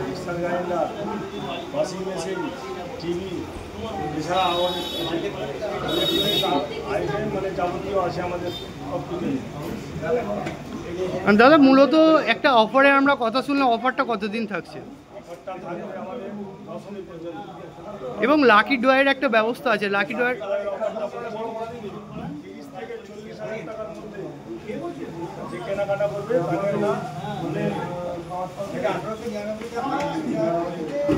Mixer grinder, washing machine, TV, এছাড়া আমাদের item মানে যাবতীয় আছে আমাদের সব কিছু। দাদা মূলত একটা অফারে আমরা কথা শুনলাম, অফারটা কতদিন থাকছে? অফারটা থাকবে আমাদের দশমী পর্যন্ত। এবং লাকি ড্রয়ের একটা ব্যবস্থা আছে, লাকি ড্রয়ের অফারটা পড়বে 30 থেকে 40,000 টাকার মধ্যে যে কেনাকাটা করবে তাকে না মানে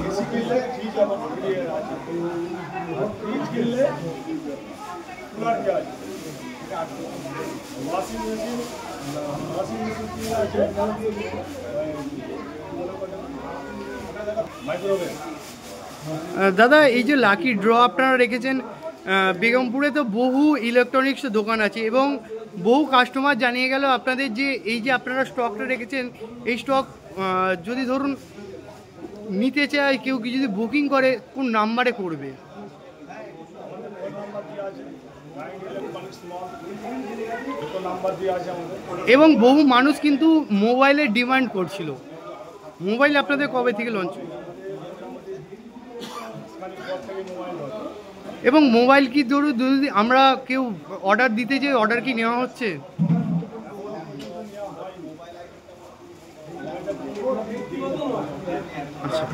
এসি কিনলে ফ্রিজ আবার ফ্রি আছে, ফ্রিজ কিনলে কুলার দেওয়া আছে, ওয়াশিং মেশিন কিনলে আছে মাইক্রোওয়েভ। দাদা এই যে লাকি ড্র আপনারা রেখেছেন, বেগমপুরে তো বহু ইলেকট্রনিক্স দোকান আছে এবং বহু কাস্টমার জানিয়ে গেল আপনাদের যে এই যে আপনারা স্টকটা রেখেছেন, এই স্টক যদি ধরুন নিতে চায় কেউ কি যদি বুকিং করে কোন নাম্বারে করবে? এবং বহু মানুষ কিন্তু মোবাইলের ডিমান্ড করছিল, মোবাইল আপনাদের কবে থেকে লঞ্চ? এবং মোবাইল কি ধরুন যদি আমরা কেউ অর্ডার দিতে চাই, অর্ডার কি নেওয়া হচ্ছে? আচ্ছা,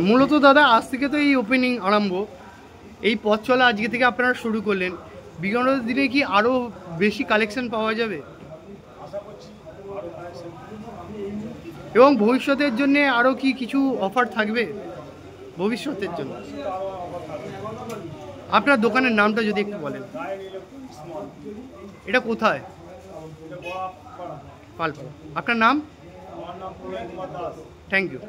মূলত দাদা আজ থেকে তো এই ওপেনিং আরম্ভ, এই পথ চলা আজকে থেকে আপনারা শুরু করলেন, বিগত দিনে কি আরও বেশি কালেকশন পাওয়া যাবে এবং ভবিষ্যতের জন্য আরও কি কিছু অফার থাকবে ভবিষ্যতের জন্য? আপনার দোকানের নামটা যদি একটু বলেন। এটা কোথায়? পালপাড়া। আপনার নাম? আমার নাম প্রবীণ কুমার দাস। Thank you.